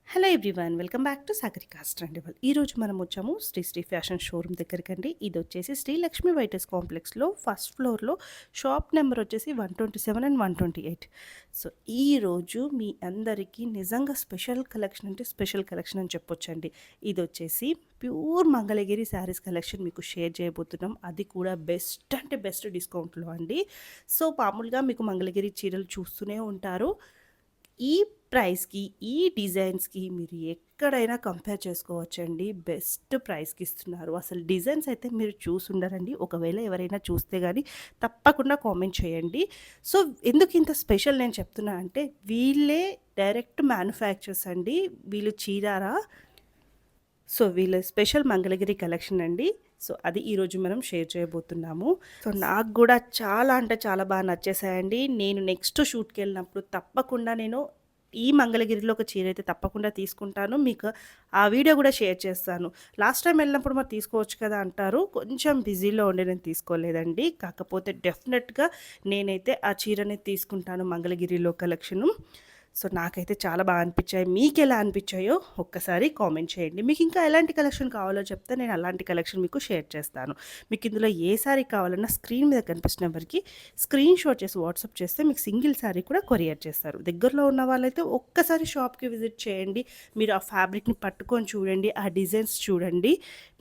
Hello everyone welcome back to Sagarika's Trendable. ఈరోజు మనం వచ్చాము శ్రీ ఫ్యాషన్ షోరూమ్ దగ్గరకండి. ఇది వచ్చేసి శ్రీ లక్ష్మీ వైటర్స్ కాంప్లెక్స్లో ఫస్ట్ ఫ్లోర్లో షాప్ నెంబర్ వచ్చేసి 127 అండ్ 128. సో ఈరోజు మీ అందరికీ నిజంగా స్పెషల్ కలెక్షన్ అంటే స్పెషల్ కలెక్షన్ అని చెప్పొచ్చండి. ఇది వచ్చేసి ప్యూర్ మంగళగిరి శారీస్ కలెక్షన్ మీకు షేర్ చేయబోతున్నాం. అది కూడా బెస్ట్ అంటే బెస్ట్ డిస్కౌంట్లో అండి. సో మామూలుగా మీకు మంగళగిరి చీరలు చూస్తూనే ఉంటారు. ఈ ప్రైస్‌కి, ఈ డిజైన్స్‌కి మీరు ఎక్కడైనా కంపేర్ చేసుకోవచ్చండి. బెస్ట్ ప్రైస్‌కి ఇస్తున్నారు. అసలు డిజైన్స్ అయితే మీరు చూసుండరండి. ఒకవేళ ఎవరైనా చూస్తే గానీ తప్పకుండా కామెంట్ చేయండి. సో, ఎందుకు ఇంత స్పెషల్ నేను చెప్తున్నా అంటే వీళ్ళే డైరెక్ట్ మ్యానుఫ్యాక్చర్స్ అండి. వీళ్ళు చీరారా. సో, వీళ్ళ స్పెషల్ మంగళగిరి కలెక్షన్ అండి. సో, అది ఈరోజు మనం షేర్ చేయబోతున్నాము. సో, నాకు గూడా చాలా అంటే చాలా బాగా నచ్చేసాయండి. నేను నెక్స్ట్ షూట్‌కెళ్ళినప్పుడు తప్పకుండా నేను ఈ మంగళగిరిలో ఒక చీర అయితే తప్పకుండా తీసుకుంటాను. మీకు ఆ వీడియో గూడా షేర్ చేస్తాను. లాస్ట్ టైమ్ వెళ్ళినప్పుడు మరి తీసుకోవచ్చు కదా అంటారు. కొంచెం బిజీలో ఉండి నేను తీసుకోలేదండి. కాకపోతే డెఫినెట్‌గా నేనైతే ఆ చీరనే తీసుకుంటాను మంగళగిరిలో కలెక్షను. సో, నాకైతే చాలా బాగా అనిపించాయి. మీకెలా అనిపించాయో ఒక్కసారి కామెంట్ చేయండి. మీకు ఇంకా ఎలాంటి కలెక్షన్ కావాలో చెప్తే నేను అలాంటి కలెక్షన్ మీకు షేర్ చేస్తాను. మీకు ఇందులో ఏ శారీ కావాలన్నా స్క్రీన్ మీద కనిపిస్తున్న నెంబర్‌కి స్క్రీన్ షాట్ చేసి వాట్సాప్ చేస్తే మీకు సింగిల్ శారీ కూడా కొరియర్ చేస్తారు. దగ్గరలో ఉన్న వాళ్ళైతే ఒక్కసారి షాప్‌కి విజిట్ చేయండి. మీరు ఆ ఫ్యాబ్రిక్‌ని పట్టుకొని చూడండి. ఆ డిజైన్స్ చూడండి.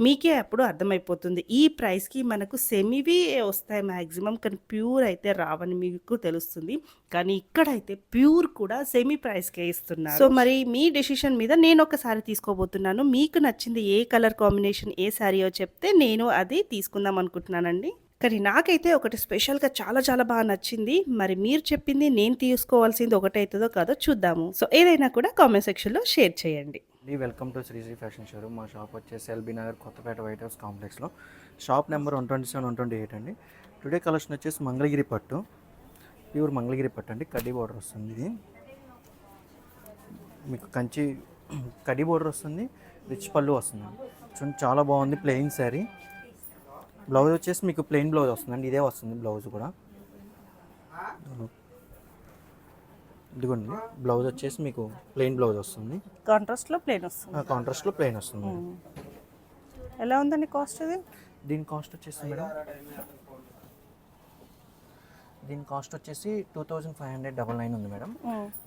మీకే అప్పుడు అర్థమైపోతుంది. ఈ ప్రైస్‌కి మనకు సెమీవి వస్తాయి మ్యాక్సిమం. కానీ ప్యూర్ అయితే రావని మీకు తెలుస్తుంది. కానీ ఇక్కడైతే ప్యూర్ కూడా సెమీ ప్రైస్‌కే ఇస్తున్నారు. సో, మరి మీ డెసిషన్ మీద నేనొక శారీ తీసుకోబోతున్నాను. మీకు నచ్చింది ఏ కలర్ కాంబినేషన్, ఏ శారీయో చెప్తే నేను అది తీసుకుందాం అనుకుంటున్నానండి. కానీ నాకైతే ఒకటి స్పెషల్‌గా చాలా చాలా బాగా నచ్చింది. మరి మీరు చెప్పింది నేను తీసుకోవాల్సింది ఒకటైతదో కాదో చూద్దాము. సో, ఏదైనా కూడా కామెంట్ సెక్షన్‌లో షేర్ చేయండి. Welcome to Shri fashion showroom. మా షాప్ వచ్చేసి ఎల్బీ నగర్ కొత్తపేట వైట్ హౌస్ కాంప్లెక్స్లో షాప్ నెంబర్ 127, 128 అండి. టుడే కలెక్షన్ వచ్చేసి మంగళగిరి పట్టు, ప్యూర్ మంగళగిరి పట్టు అండి. కడ్డీ బోర్డర్ వస్తుంది. ఇది మీకు కంచి కడ్డీ బోర్డర్ వస్తుంది, రిచ్ పళ్ళు వస్తుంది. చూడండి చాలా బాగుంది. ప్లెయిన్ శారీ. బ్లౌజ్ వచ్చేసి మీకు ప్లెయిన్ బ్లౌజ్ వస్తుందండి. ఇదే వస్తుంది బ్లౌజ్ కూడా. ఇదిగోండి బ్లౌజ్ వచ్చేసి మీకు ప్లెయిన్ బ్లౌజ్ వస్తుంది. కాంట్రాస్ట్‌లో ప్లెయిన్ వస్తుంది. కాంట్రాస్ట్లో ప్లెయిన్ వస్తుంది. ఎలా ఉందండి కాస్ట్ ఇది? దీని కాస్ట్ వచ్చేసి మేడం, దీని కాస్ట్ వచ్చేసి 2599 ఉంది మేడం.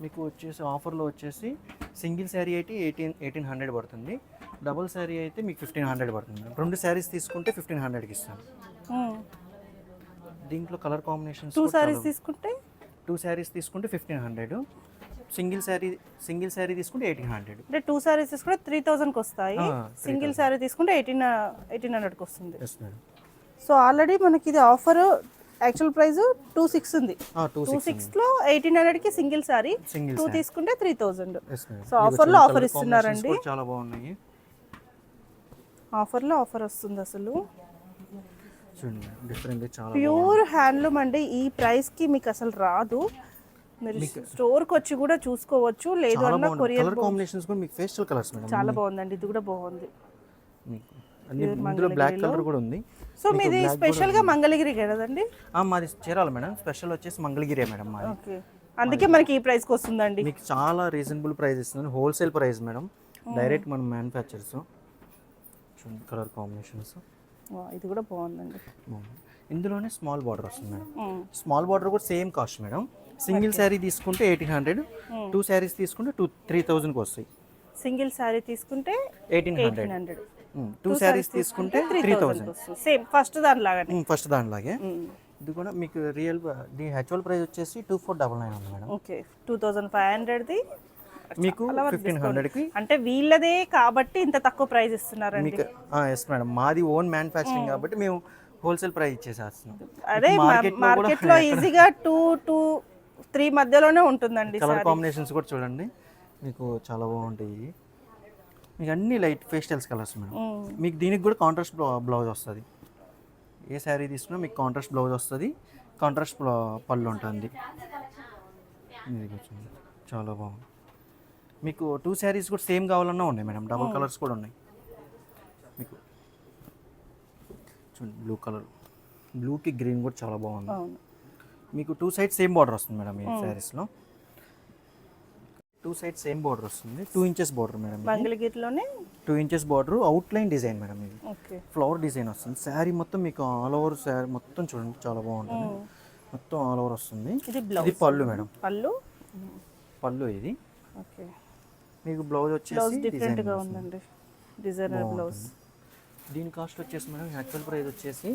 మీకు వచ్చేసి ఆఫర్లో వచ్చేసి సింగిల్ శారీ అయితే 1800 పడుతుంది. డబుల్ శారీ అయితే మీకు 1500 పడుతుంది. 2 శారీస్ తీసుకుంటే 1500కి ఇస్తాను. దీంట్లో కలర్ కాంబినేషన్స్ 2 సారీస్ తీసుకుంటే 2 శారీస్ తీసుకుంటే 1500, సింగిల్ శారీ తీసుకుంటే 1800. అంటే 2 సారీస్ తీసుకుంటే 3000కి వస్తాయి. సింగిల్ సారీ తీసుకుంటే 1800కి వస్తుంది. Yes madam. సో ఆల్రెడీ మనకి ఇది ఆఫర్ యాక్చువల్ ప్రైస్ 26 ఉంది. 26లో 1800కి సింగిల్ సారీ, 2 తీసుకుంటే 3000. సో ఆఫర్లో ఆఫర్ ఇస్తున్నారండి. చాలా బాగున్నాయి. ఆఫర్లో ఆఫర్ వస్తుంది. అసలు చూడండి డిఫరెంట్, చాలా ప్యూర్ హ్యాండ్లూమ్ అండి. ఈ ప్రైస్కి మీకు అసలు రాదు. మీరు స్టోర్కి వచ్చి కూడా చూసుకోవచ్చు. లేదు అన్న కొరియర్. కలర్ కాంబినేషన్స్ కూడా మీకు ఫేస్టల్ కలర్స్ మేడం. చాలా బాగుందండి. ఇది కూడా బాగుంది. అన్ని ఇందులో బ్లాక్ కలర్ కూడా ఉంది. సో మీది స్పెషల్ గా మంగళగిరి కదండి? మాది చీరాల మేడం. స్పెషల్ వచ్చేసి మంగళగిరి మేడం మాది. ఓకే, అందుకే మనకి ఈ ప్రైస్కి వస్తుందండి. మీకు చాలా రీజనబుల్ ప్రైస్ ఇస్తుంది. Wholesale price madam. డైరెక్ట్ మనం మ్యానుఫ్యాక్చర్స్. చూడండి కలర్ కాంబినేషన్స్. ఇది కూడా బాగుందండి. ఇందులోనే స్మాల్ బార్డర్ వస్తుంది మేడం. స్మాల్ బార్డర్ కూడా same cost madam. Single sari తీసుకుంటే 1800, 2 శారీస్ తీసుకుంటే 3000కి వస్తాయి. సింగిల్ శారీ తీసుకుంటే 1800, 2 శారీస్ తీసుకుంటే 3000. సేమ్ ఫస్ట్ దానిలాగానే. ఫస్ట్ దానిలాగే. ఇది కూడా మీకు ది యాక్చువల్ ప్రైస్ వచ్చేసి 2499 ఉంది మేడం. ఓకే, 2500ది మీకు 1500కి. అంటే వీళ్ళదే కాబట్టి ఇంత తక్కువ ప్రైస్ ఇస్తున్నారండి. ఎస్ మేడం, మాది ఓన్ మ్యానుఫ్యాక్చరింగ్ కాబట్టి మేము హోల్సేల్ ప్రైస్ ఇచ్చేసేస్తున్నాం. అదే మార్కెట్లో ఈజీగా 2-3 మధ్యలోనే ఉంటుందండి. కలర్ కాంబినేషన్స్ కూడా చూడండి మీకు చాలా బాగుంటాయి. మీకు అన్ని లైట్ పేస్టల్స్ కలర్స్ మేడం. మీకు దీనికి కూడా కాంట్రాస్ట్ బ్లౌజ్ వస్తుంది. ఏ శారీ తీసుకున్నా మీకు కాంట్రాస్ట్ బ్లౌజ్ వస్తుంది, కాంట్రాస్ట్ పళ్ళు ఉంటుంది. చాలా బాగుంది. మీకు 2 శారీస్ కూడా సేమ్ కావాలన్నా ఉన్నాయి మేడం. డబుల్ కలర్స్ కూడా ఉన్నాయి. మీకు చూడండి బ్లూ కలర్, బ్లూకి గ్రీన్ కూడా చాలా బాగుంది. మీకు 2 సైడ్స్ సేమ్ బార్డర్ వస్తుంది మేడం ఈ శారీస్లో. టూ సైడ్ సేమ్ బార్డర్ వస్తుంది, 2 ఇంచెస్ బార్డర్ మేడం. మంగళగిరిలోనే 2 inches border, outline design madam. ఇది ఓకే. ఫ్లవర్ డిజైన్ వస్తుంది. శారీ మొత్తం మీకు ఆల్ ఓవర్ శారీ మొత్తం చూడండి చాలా బాగుంటుంది. మొత్తం ఆల్ ఓవర్ వస్తుంది. ఇది పళ్ళు మేడం. పళ్ళు ఇది. ఓకే. మీకు బ్లౌజ్ వచ్చేసి డిఫరెంట్గా ఉందండి, డిజైనర్ బ్లౌజ్. దీని కాస్ట్ వచ్చేసి మేడం యాక్చువల్ ప్రైస్ వచ్చేసి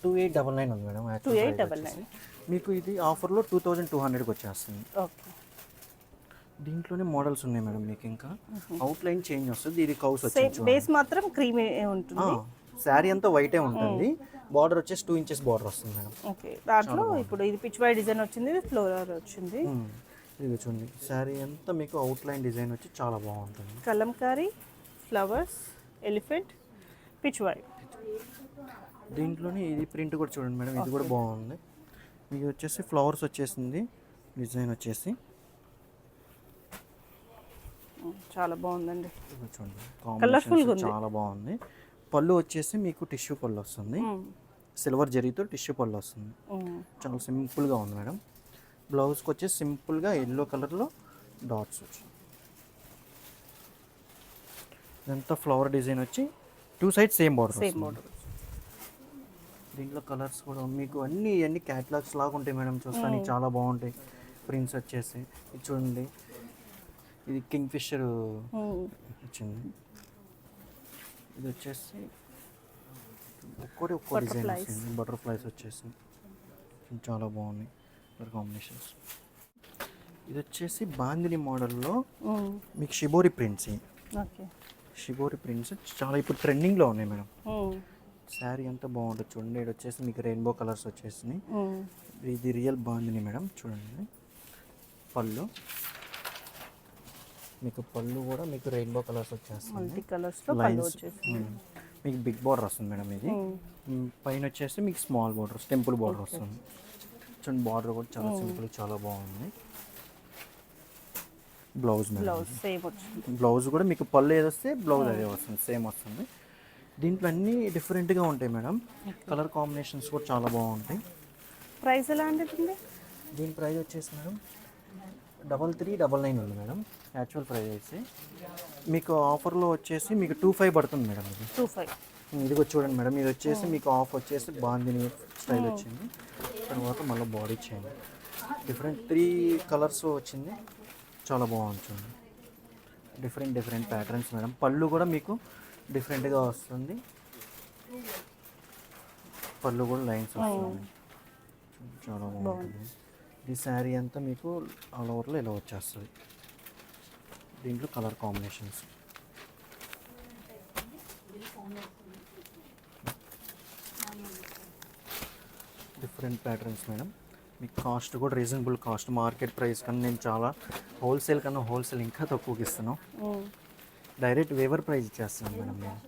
2899 ఉంది మేడం. 2899. మీకు ఇది ఆఫర్లో 2200కి వచ్చేస్తుంది. ఓకే. దీంట్లోనే మోడల్స్ ఉన్నాయి మేడం. మీకు ఇంకా అవుట్ లైన్ చేంజ్ వస్తుంది. ఇది కౌస్ వచ్చింది. బేస్ మాత్రం క్రీమీ ఉంటుంది. శారీ అంతా వైటే ఉంటుంది. బార్డర్ వచ్చేసి 2 ఇంచెస్ బార్డర్ వస్తుంది మేడం. ఓకే. దాంట్లో ఇప్పుడు ఇది పిచ్ వై డిజైన్ వచ్చింది, ఫ్లోరల్ వచ్చింది. ఇది చూడండి, శారీ అంతా మీకు అవుట్ లైన్ డిజైన్ వచ్చి చాలా బాగుంటుంది. Kalamkari, flowers, elephant, Pichwai. దీంట్లోనే ఇది ప్రింట్ కూడా చూడండి మేడం. ఇది కూడా బాగుంది. మీకు వచ్చేసి ఫ్లవర్స్ వచ్చేసింది, డిజైన్ వచ్చేసి చాలా బాగుందండి. చూడండి, కలర్ఫుల్గా ఉంది, చాలా బాగుంది. పళ్ళు వచ్చేసి మీకు టిష్యూ పళ్ళు వస్తుంది, సిల్వర్ జరీతో టిష్యూ పళ్ళు వస్తుంది. చాలా సింపుల్గా ఉంది మేడం. బ్లౌజ్కి వచ్చేసి సింపుల్గా ఎల్లో కలర్లో డాట్స్ వచ్చి ఇదంతా ఫ్లవర్ డిజైన్ వచ్చి 2 సైడ్ సేమ్ బార్డర్. దీంట్లో కలర్స్ కూడా మీకు అన్ని క్యాటలాగ్స్ లాగా ఉంటాయి మేడం. చూస్తానికి చాలా బాగుంటాయి. ప్రింట్స్ వచ్చేసి ఇది చూడండి, ఇది కింగ్ ఫిషర్ వచ్చింది. ఇది వచ్చేసి ఒక్కో డిజైన్ వస్తుంది. బటర్ఫ్లైస్ వచ్చేసి చాలా బాగున్నాయి కలర్ కాంబినేషన్స్. ఇది వచ్చేసి బాందిని మోడల్లో మీకు షిబోరి ప్రింట్స్. షిబోరి ప్రింట్స్ చాలా ఇప్పుడు ట్రెండింగ్లో ఉన్నాయి మేడం. శారీ అంతా బాగుంటుంది చూడండి. ఇది వచ్చేసి మీకు రెయిన్బో కలర్స్ వచ్చేసినాయి. ఇది రియల్ బాందిని మేడం. చూడండి, పళ్ళు మీకు పళ్ళు కూడా మీకు రెయిన్బో కలర్స్ వచ్చేస్తుంది. మీకు బిగ్ బార్డర్ వస్తుంది మేడం. ఇది పైన వచ్చేసి మీకు స్మాల్ బార్డర్, టెంపుల్ బార్డర్ వస్తుంది. చూడండి, బార్డర్ కూడా చాలా సింపుల్, చాలా బాగుంది. బ్లౌజ్ బ్లౌజ్ కూడా మీకు పళ్ళు ఏది వస్తే బ్లౌజ్ అదే వస్తుంది, సేమ్ వస్తుంది. దీంట్లో అన్నీ డిఫరెంట్గా ఉంటాయి మేడం. కలర్ కాంబినేషన్స్ కూడా చాలా బాగుంటాయి. ప్రైస్ ఎలా ఉంటుంది? దీని ప్రైస్ వచ్చేసి మేడం 3399 ఉంది మేడం. యాక్చువల్ ప్రైస్ అయితే మీకు ఆఫర్లో వచ్చేసి మీకు 25 పడుతుంది మేడం. ఇది 25. ఇది కూడా చూడండి మేడం. ఇది వచ్చేసి మీకు ఆఫ్ వచ్చేసి బాందిని స్టైల్ వచ్చింది. తర్వాత మళ్ళీ బాడీ చేయండి, డిఫరెంట్ 3 కలర్స్ వచ్చింది. చాలా బాగుంది చూడండి. Different patterns madam. పళ్ళు కూడా మీకు డిఫరెంట్గా వస్తుంది. పళ్ళు కూడా లైన్స్ వస్తుంది, చాలా బాగుంటుంది. ఈ శారీ అంతా మీకు ఆల్ ఓవర్లో ఇలా వచ్చేస్తుంది. దీంట్లో colour combinations different patterns madam. మీకు కాస్ట్ కూడా రీజనబుల్ కాస్ట్. మార్కెట్ ప్రైస్ కన్నా నేను చాలా హోల్సేల్ కన్నా హోల్సేల్ ఇంకా తక్కువకి ఇస్తున్నాను. డైరెక్ట్ వేవర్ ప్రైస్ ఇచ్చేస్తున్నాను మేడం నేను.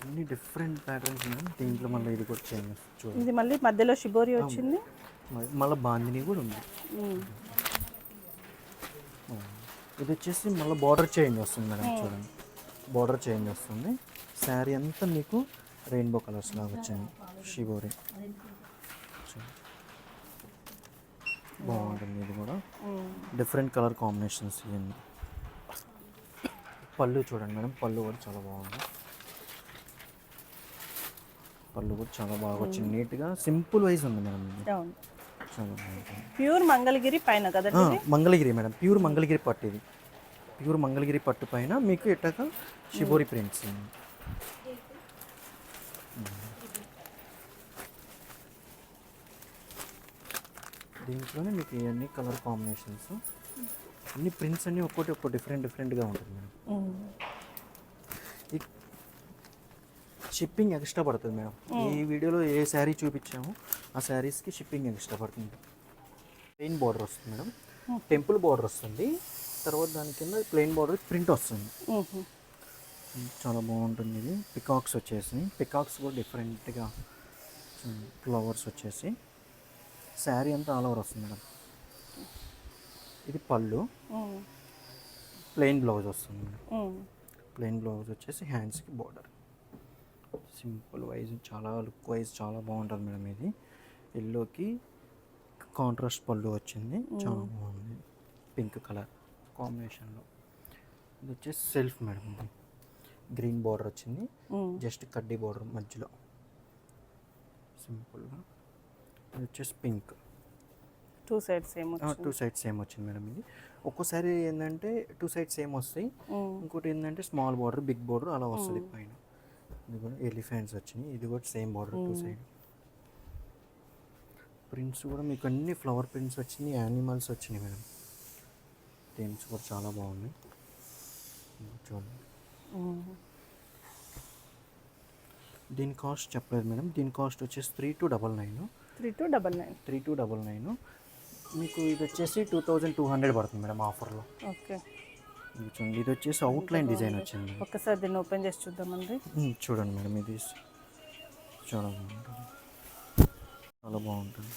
అన్ని డిఫరెంట్ ప్యాటర్న్స్ మేడం. దీంట్లో మళ్ళీ ఇది కూడా చేంజ్ చూడండి. ఇది మళ్ళీ మధ్యలో షిబోరి వచ్చింది, మళ్ళీ బాందిని కూడా ఉంది. ఇది వచ్చేసి మళ్ళీ బార్డర్ చేంజ్ వస్తుంది మేడం. చూడండి, బార్డర్ చేంజ్ వస్తుంది. శారీ అంతా మీకు రెయిన్బో కలర్స్ లాగా వచ్చింది. షిబోరి బాగుంటుంది. ఇది కూడా డిఫరెంట్ కలర్ కాంబినేషన్స్ ఇవన్నీ. పళ్ళు చూడండి మేడం. పళ్ళు కూడా చాలా బాగుంది. పళ్ళు కూడా చాలా బాగా వచ్చింది. నీట్గా సింపుల్ వైజ్ ఉంది మేడం. చాలా బాగుంటుంది. ప్యూర్ మంగళగిరి పైన కదా? మంగళగిరి మేడం, ప్యూర్ మంగళగిరి పట్టు. ఇది ప్యూర్ మంగళగిరి పట్టు పైన మీకు ఇట్టాక షిబోరి ప్రింట్స్. దీంట్లోనే మీకు ఇవన్నీ కలర్ కాంబినేషన్స్, అన్ని ప్రింట్స్ అన్నీ ఒక్కటి డిఫరెంట్గా ఉంటుంది మేడం. ఈ షిప్పింగ్ ఎక్స్ట్రా పడుతుంది మేడం. ఈ వీడియోలో ఏ శారీ చూపించామో ఆ శారీస్కి షిప్పింగ్ ఎక్స్ట్రా పడుతుంది. ప్లెయిన్ బార్డర్ వస్తుంది మేడం, టెంపుల్ బార్డర్ వస్తుంది. తర్వాత దాని కింద ప్లెయిన్ బార్డర్ ప్రింట్ వస్తుంది. చాలా బాగుంటుంది. ఇది పికాక్స్ వచ్చేసి, పికాక్స్ కూడా డిఫరెంట్గా ఫ్లవర్స్ వచ్చేసి శారీ అంతా ఆల్ ఓవర్ వస్తుంది మేడం. ఇది పళ్ళు, ప్లెయిన్ బ్లౌజ్ వస్తుంది మేడం. ప్లెయిన్ బ్లౌజ్ వచ్చేసి హ్యాండ్స్కి బార్డర్ సింపుల్ వైజ్ చాలా లుక్ వైజ్ చాలా బాగుంటుంది మేడం ఇది. ఎల్లోకి కాంట్రాస్ట్ పళ్ళు వచ్చింది, చాలా బాగుంది. పింక్ కలర్ కాంబినేషన్లో. ఇది వచ్చేసి సెల్ఫ్ మేడం, ఇది గ్రీన్ బార్డర్ వచ్చింది, జస్ట్ కడ్డీ బార్డర్ మధ్యలో సింపుల్గా. ఇది వచ్చేసి పింక్, టూ సైడ్స్ సేమ్ వచ్చింది మేడం. ఇది ఒక్కోసారి ఏంటంటే టూ సైడ్స్ సేమ్ వస్తాయి, ఇంకోటి ఏంటంటే స్మాల్ బార్డర్ బిగ్ బార్డర్ అలా వస్తుంది పైన. ఇది కూడా ఎలిఫెంట్స్ వచ్చినాయి, ఇది కూడా same border two side. Prints కూడా మీకు అన్ని ఫ్లవర్ ప్రింట్స్ వచ్చినాయి, యానిమల్స్ వచ్చినాయి మేడం. థీమ్స్ కూడా చాలా బాగున్నాయి చూడండి. దీని కాస్ట్ చెప్పలేదు మేడం. దీని కాస్ట్ వచ్చేసి 3299. 3299. మీకు ఇది వచ్చేసి 2200 పడుతుంది మేడం ఆఫర్లో. ఓకే, ఇది చూడండి, ఇది వచ్చేసి అవుట్లైన్ డిజైన్ వచ్చింది. ఒక్కసారి దీన్ని ఓపెన్ చేసి చూద్దామండి. చూడండి మేడం, ఇది చాలా బాగుంటుంది, చాలా బాగుంటుంది.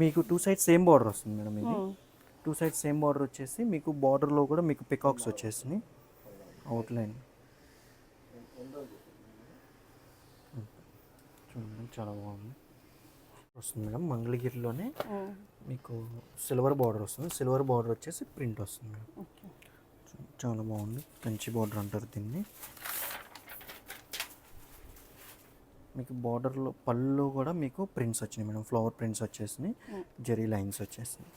మీకు టూ సైడ్స్ సేమ్ బార్డర్ వస్తుంది మేడం. ఇది టూ సైడ్స్ సేమ్ బార్డర్ వచ్చేసి మీకు బార్డర్లో కూడా మీకు పికాక్స్ వచ్చేసినాయి అవుట్లైన్. చూడండి చాలా బాగుంది వస్తుంది మేడం. మంగళగిరిలోనే మీకు సిల్వర్ బార్డర్ వస్తుంది, సిల్వర్ బార్డర్ వచ్చేసి ప్రింట్ వస్తుంది మేడం. చాలా బాగుంది, కంచి బార్డర్ అంటారు దీన్ని. మీకు బార్డర్లో పళ్ళు కూడా మీకు ప్రింట్స్ వచ్చినాయి మేడం, ఫ్లవర్ ప్రింట్స్ వచ్చేసినాయి, జెరీ లైన్స్ వచ్చేసినాయి.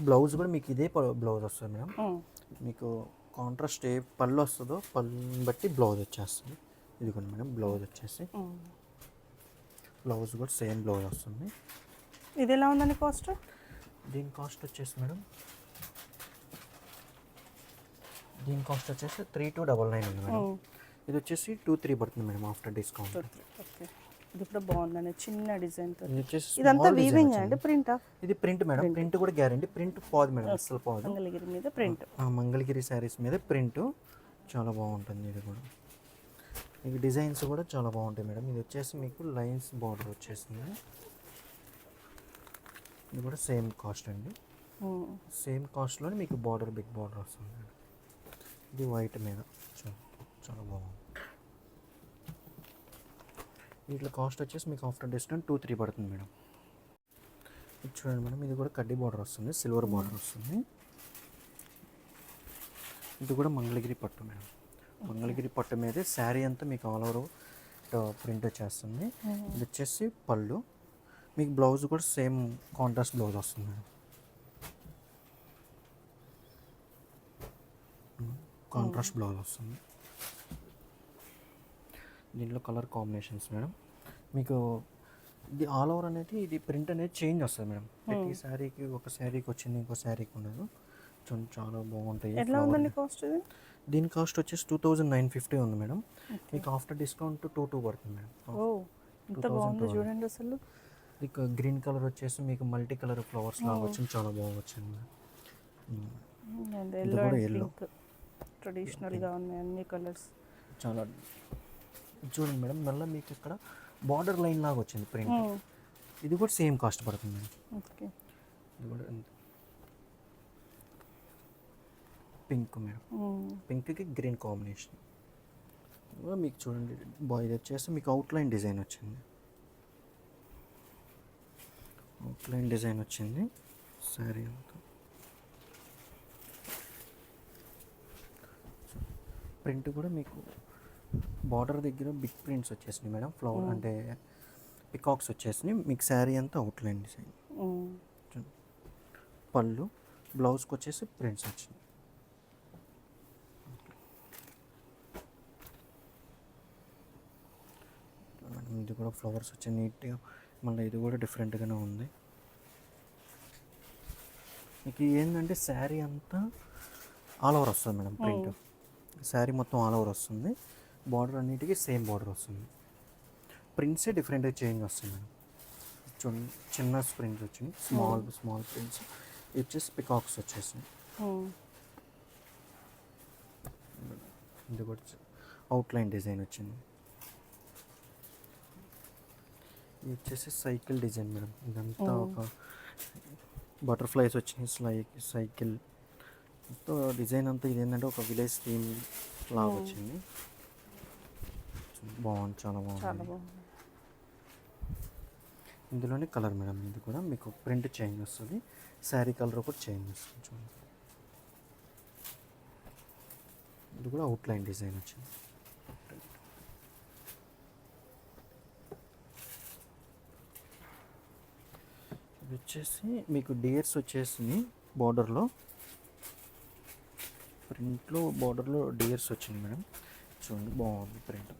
బ్లౌజ్ కూడా మీకు ఇదే బ్లౌజ్ వస్తుంది మేడం. మీకు కాంట్రాస్ట్ ఏ పళ్ళు వస్తుందో పళ్ళుని బట్టి బ్లౌజ్ వచ్చేస్తుంది. ఇదిగోండి మేడం, బ్లౌజ్ వచ్చేసి బ్లౌజ్ కూడా సేమ్ బ్లౌజ్ వస్తుంది. ఇది ఎలా ఉందండి కాస్ట్? దీని కాస్ట్ వచ్చేసి మేడం, దీని కాస్ట్ వచ్చేసి 3299 ఉంది మేడం. ఇది వచ్చేసి 23 పడుతుంది మేడం ఆఫ్టర్ డిస్కౌంట్. ఓకే, ఇది కూడా బాగుందండి, చిన్న డిజైన్. ఇది వచ్చేసి ఇదంతా వీవింగ్ అండి, ప్రింట్? ఇది ప్రింట్ మేడం, ప్రింట్ కూడా గ్యారంటీ. ప్రింట్ పోదు మేడం, అసలు పోదు. మంగళగిరి మీద ప్రింట్, మంగళగిరి శారీస్ మీద ప్రింట్ చాలా బాగుంటుంది. ఇది కూడా మీకు డిజైన్స్ కూడా చాలా బాగుంటాయి మేడం. ఇది వచ్చేసి మీకు లైన్స్ బార్డర్ వచ్చేసింది. ఇది కూడా సేమ్ కాస్ట్ అండి, సేమ్ కాస్ట్లోనే మీకు బార్డర్ బిగ్ బార్డర్ వస్తుంది. ఇది వైట్ మీద చాలా బాగుంది. వీటి కాస్ట్ వచ్చేసి మీకు ఆఫ్టర్ డిస్కౌంట్ 23 పడుతుంది మేడం. ఇది చూడండి మేడం, ఇది కూడా కడ్డీ బార్డర్ వస్తుంది, సిల్వర్ బార్డర్ వస్తుంది. ఇది కూడా మంగళగిరి పట్టు మేడం. మంగళగిరి పట్టు మీదే శారీ అంతా మీకు ఆల్ ఓవర్ ప్రింట్ వచ్చేస్తుంది. ఇది వచ్చేసి పళ్ళు, మీకు బ్లౌజ్ కూడా సేమ్ కాంట్రాస్ట్ బ్లౌజ్ వస్తుంది మేడం. కాంట్రాస్ట్ బ్లౌజ్ వస్తుంది. దీంట్లో కలర్ కాంబినేషన్స్ మేడం. మీకు ఇది ఆల్ ఓవర్ అనేది ఇది ప్రింట్ అనేది చేంజ్ వస్తుంది మేడం. ప్రతి శారీకి ఒక శారీకి వచ్చింది, ఇంకో శారీకి ఉండదు. చాలా బాగుంటాయి. ఎట్లా ఉందండి కాస్ట్? దీని కాస్ట్ వచ్చేసి 2950 ఉంది మేడం. మీకు ఆఫ్టర్ డిస్కౌంట్ 22 పడుతుంది మేడం. ఎంత బాగుంది చూడండి అసలు. మీకు గ్రీన్ కలర్ వచ్చేసి మీకు మల్టీ కలర్ ఫ్లవర్స్ లాగా వచ్చింది, చాలా బాగా వచ్చింది. ఇది కూడా ఎల్లో, ట్రెడిషనల్గా ఉన్నాయి అన్ని కలర్స్. చాలా చూడండి మేడం, మళ్ళీ మీకు ఇక్కడ బార్డర్ లైన్ లాగా వచ్చింది ప్రింట్. ఇది కూడా సేమ్ కాస్ట్ పడుతుంది మేడం. ఓకే, ఇది కూడా పింక్ మేడం, పింక్కి గ్రీన్ కాంబినేషన్. మీకు చూడండి ఇది వచ్చేసి మీకు అవుట్లైన్ డిజైన్ వచ్చింది, అవుట్లైన్ డిజైన్ వచ్చింది శారీ అంతా. ప్రింట్ కూడా మీకు బార్డర్ దగ్గర బిగ్ ప్రింట్స్ వచ్చేసినాయి మేడం, ఫ్లవర్ అంటే పికాక్స్ వచ్చేసినాయి. మీకు శారీ అంతా అవుట్లైన్ డిజైన్. పళ్ళు బ్లౌజ్కి వచ్చేసి ప్రింట్స్ వచ్చినాయి. ఇది కూడా ఫ్లవర్స్ వచ్చి నీట్గా, మళ్ళీ ఇది కూడా డిఫరెంట్గానే ఉంది. మీకు ఏంటంటే శారీ అంతా ఆల్ ఓవర్ వస్తుంది మేడం ప్రింట్. శారీ మొత్తం ఆల్ ఓవర్ వస్తుంది, బార్డర్ అన్నిటికీ సేమ్ బార్డర్ వస్తుంది. ప్రింట్సే డిఫరెంట్గా చేంజ్ వస్తుంది మేడం. చూడండి చిన్న ప్రింట్స్ వచ్చినాయి, స్మాల్ ప్రింట్స్. ఇది వచ్చేసి పికాక్స్ వచ్చేసినాయి. ఇది కూడా అవుట్లైన్ డిజైన్ వచ్చింది. ఇది వచ్చేసి సైకిల్ డిజైన్ మేడం. ఇదంతా ఒక బటర్ఫ్లైస్ వచ్చినాయి, సైకిల్ డిజైన్ అంతా. ఇది ఏంటంటే ఒక విలేజ్ థీమ్ లాగా వచ్చింది. బాగుంది, చాలా చాలా బాగుంది. బాగుంది. ఇందులోనే కలర్ మేడం, ఇది కూడా మీకు ప్రింట్ చేంజ్ వస్తుంది, శారీ కలర్ కూడా చేంజ్ వస్తుంది. చూడండి, ఇది కూడా అవుట్లైన్ డిజైన్ వచ్చింది. ఇది వచ్చేసి మీకు డియర్స్ వచ్చేసి బార్డర్లో, ప్రింట్లో బార్డర్లో డియర్స్ వచ్చింది మేడం. చూడండి, బాగుంది ప్రింట్.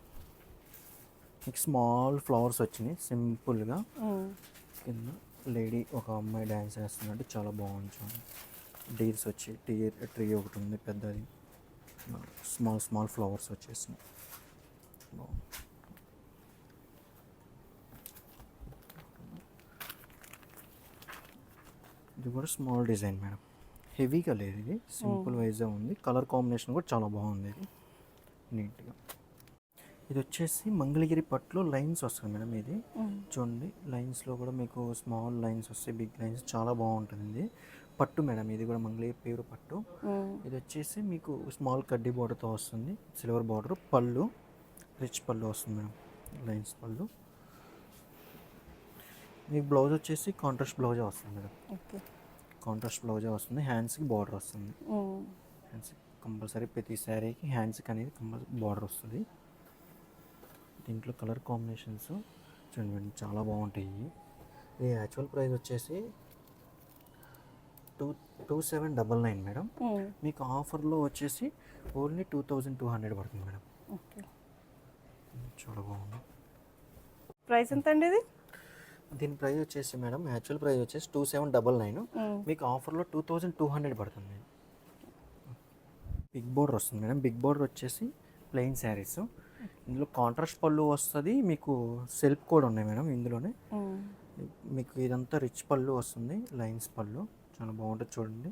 మీకు స్మాల్ ఫ్లవర్స్ వచ్చినాయి సింపుల్గా. కింద లేడీ, ఒక అమ్మాయి డ్యాన్స్ చేస్తున్నట్టు చాలా బాగుంది. చూడండి, డీర్స్ వచ్చి ట్రీ ఒకటి ఉంది పెద్దది, స్మాల్ ఫ్లవర్స్ వచ్చేసినాయి. బాగుంది. ఇది కూడా స్మాల్ డిజైన్ మేడం, హెవీగా లేదు, ఇది సింపుల్ వైజ్గా ఉంది. కలర్ కాంబినేషన్ కూడా చాలా బాగుంది, ఇది నీట్గా. ఇది వచ్చేసి మంగళగిరి పట్టులో లైన్స్ వస్తుంది మేడం. ఇది చూడండి, లైన్స్లో కూడా మీకు స్మాల్ లైన్స్ వస్తాయి, బిగ్ లైన్స్, చాలా బాగుంటుంది. ఇది పట్టు మేడం, ఇది కూడా మంగళగిరి ప్యూర్ పట్టు. ఇది వచ్చేసి మీకు స్మాల్ కడ్డీ బార్డర్తో వస్తుంది, సిల్వర్ బార్డర్, పళ్ళు రిచ్ పళ్ళు వస్తుంది మేడం, లైన్స్ పళ్ళు. మీకు బ్లౌజ్ వచ్చేసి కాంట్రాస్ట్ బ్లౌజే వస్తుంది మేడం. కాంట్రాస్ట్ బ్లౌజే వస్తుంది, హ్యాండ్స్కి బార్డర్ వస్తుంది. హ్యాండ్స్కి కంపల్సరీ ప్రతి శారీకి హ్యాండ్స్కి అనేది కంపల్సరీ బార్డర్ వస్తుంది. దీంట్లో కలర్ కాంబినేషన్స్ చూడండి, చాలా బాగుంటాయి. ఇది యాక్చువల్ ప్రైస్ వచ్చేసి 2799 మేడం. మీకు ఆఫర్లో వచ్చేసి ఓన్లీ 2200 పడుతుంది మేడం. చాలా బాగుంది. ప్రైస్ ఎంత అండి ఇది? దీని ప్రైస్ వచ్చేసి మేడం, యాక్చువల్ ప్రైస్ వచ్చేసి 2799, మీకు ఆఫర్లో 2200 పడుతుంది. బిగ్ బోర్డర్ వస్తుంది మేడం. బిగ్ బోర్డర్ వచ్చేసి ప్లెయిన్ శారీస్, ఇందులో కాంట్రాస్ట్ పళ్ళు వస్తుంది, మీకు సెల్ఫ్ కూడా ఉన్నాయి మేడం ఇందులోనే. మీకు ఇదంతా రిచ్ పళ్ళు వస్తుంది, లైన్స్ పళ్ళు, చాలా బాగుంటుంది. చూడండి,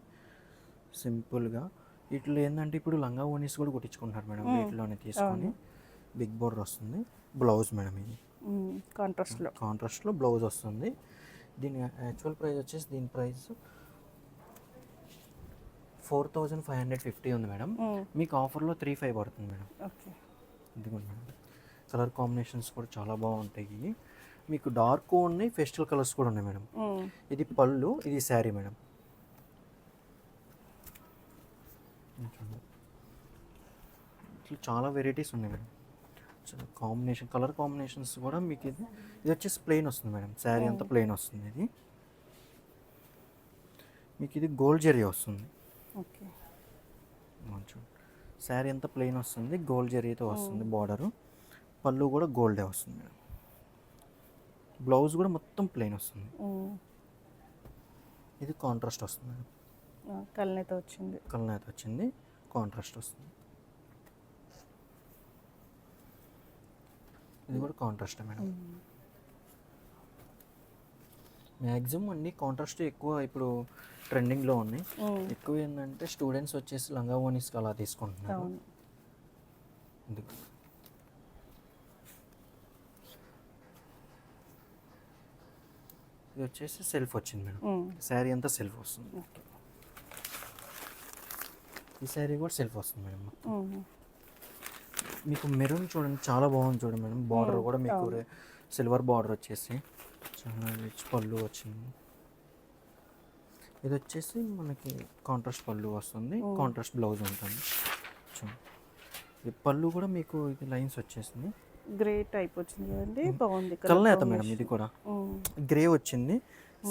సింపుల్గా. వీటిలో ఏంటంటే ఇప్పుడు లంగా ఓనీస్ కూడా కుట్టించుకుంటున్నారు మేడం, వీటిలోనే తీసుకొని. బిగ్ బోర్డర్ వస్తుంది, బ్లౌజ్ మేడం, ఇది కాంట్రాస్ట్లో బ్లౌజ్ వస్తుంది. దీని యాక్చువల్ ప్రైస్ వచ్చేసి, దీని ప్రైస్ 4550 ఉంది మేడం. మీకు ఆఫర్లో 35 పడుతుంది మేడం. ఇదిగోండి మేడం, కలర్ కాంబినేషన్స్ కూడా చాలా బాగుంటాయి. మీకు డార్క్ ఉన్నాయి, ఫెస్టల్ కలర్స్ కూడా ఉన్నాయి మేడం. ఇది పళ్ళు, ఇది శారీ మేడం. ఇట్లా చాలా వెరైటీస్ ఉన్నాయి మేడం. కాంబినేషన్, కలర్ కాంబినేషన్స్ కూడా మీకు ఇది వచ్చేసి ప్లెయిన్ వస్తుంది మేడం, శారీ అంతా ప్లెయిన్ వస్తుంది. ఇది మీకు ఇది గోల్డ్ జరీ వస్తుంది. శారీ అంతా ప్లెయిన్ వస్తుంది, గోల్డ్ జరీతో వస్తుంది బార్డరు. పళ్ళు కూడా గోల్డే వస్తుంది మేడం. బ్లౌజ్ కూడా మొత్తం ప్లెయిన్ వస్తుంది. ఇది కాంట్రాస్ట్ వస్తుంది మేడం, కల్నేత వచ్చింది, కాంట్రాస్ట్ వస్తుంది. ఇది కూడా కాంట్రాస్ట్ మేడం. మ్యాక్సిమం అన్ని కాంట్రాస్ట్ ఎక్కువ ఇప్పుడు ట్రెండింగ్లో ఉన్నాయి. ఎక్కువ ఏంటంటే స్టూడెంట్స్ వచ్చేసి లంగా ఓనీస్కి అలా తీసుకుంటున్నారు. ఇది వచ్చేసి సెల్ఫ్ వచ్చింది మేడం, శారీ అంతా సెల్ఫ్ వస్తుంది. ఈ శారీ కూడా సెల్ఫ్ వస్తుంది మేడం. మీకు మెరూన్ చూడండి, చాలా బాగుంది చూడండి మేడం. బార్డర్ కూడా మీకు సిల్వర్ బార్డర్ వచ్చేసి చాలా రిచ్ పళ్ళు వచ్చింది. ఇది వచ్చేసి మనకి కాంట్రాస్ట్ పళ్ళు వస్తుంది, కాంట్రాస్ట్ బ్లౌజ్ ఉంటుంది. చూడండి, ఈ పళ్ళు కూడా మీకు ఇది లైన్స్ వచ్చేసింది, గ్రే టైప్ వచ్చింది కదండి, బాగుంది. కల్నేత మేడం, ఇది కూడా గ్రే వచ్చింది.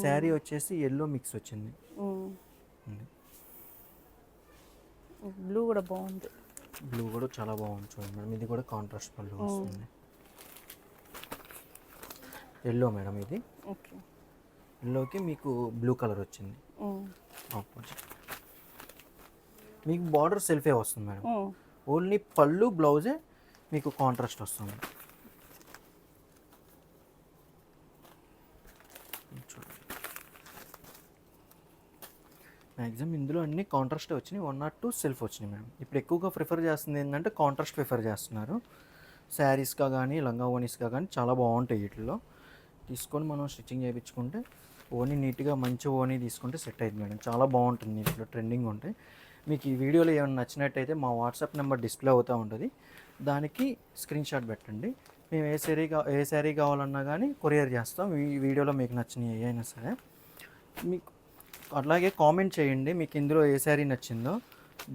శారీ వచ్చేసి ఎల్లో మిక్స్ వచ్చింది. బ్లూ కూడా బాగుంది, బ్లూ కూడా చాలా బాగుంది చూడండి మేడం. ఇది కూడా కాంట్రాస్ట్ పళ్ళు వస్తుంది. ఎల్లో మేడం, ఇది ఎల్లోకి మీకు బ్లూ కలర్ వచ్చింది ఆపోజిట్. మీకు బార్డర్ సెల్ఫే వస్తుంది మేడం, ఓన్లీ పళ్ళు బ్లౌజే మీకు కాంట్రాస్ట్ వస్తుంది. మ్యాక్సిమం ఇందులో అన్ని కాంట్రాస్ట్ వచ్చినాయి, 1 or 2 సెల్ఫ్ వచ్చినాయి మేడం. ఇప్పుడు ఎక్కువగా ప్రిఫర్ చేస్తుంది ఏంటంటే కాంట్రాస్ట్ ప్రిఫర్ చేస్తున్నారు. శారీస్గా కానీ లంగా ఓనీస్గా కానీ చాలా బాగుంటాయి. వీటిలో తీసుకొని మనం స్టిచ్చింగ్ చేయించుకుంటే ఓనీ నీట్గా మంచి ఓనీ తీసుకుంటే సెట్ అవుతుంది మేడం. చాలా బాగుంటుంది, వీటిలో ట్రెండింగ్ ఉంటాయి. మీకు ఈ వీడియోలో ఏమైనా నచ్చినట్టయితే మా వాట్సాప్ నెంబర్ డిస్ప్లే అవుతూ ఉంటుంది, దానికి స్క్రీన్ షాట్ పెట్టండి. మేము ఏ శారీ కావాలన్నా కానీ కొరియర్ చేస్తాం. ఈ వీడియోలో మీకు నచ్చినవి ఏ అయినా సరే. మీకు అలాగే కామెంట్ చేయండి మీకు ఇందులో ఏ శారీ నచ్చిందో.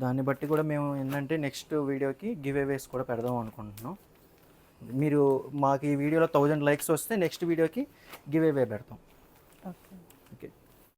దాన్ని బట్టి కూడా మేము ఏంటంటే నెక్స్ట్ వీడియోకి గివ్ అవేస్ కూడా పెడదాం అనుకుంటున్నాం. మీరు మాకు ఈ వీడియోలో 1000 లైక్స్ వస్తే నెక్స్ట్ వీడియోకి గివ్ అవే పెడతాం. ఓకే.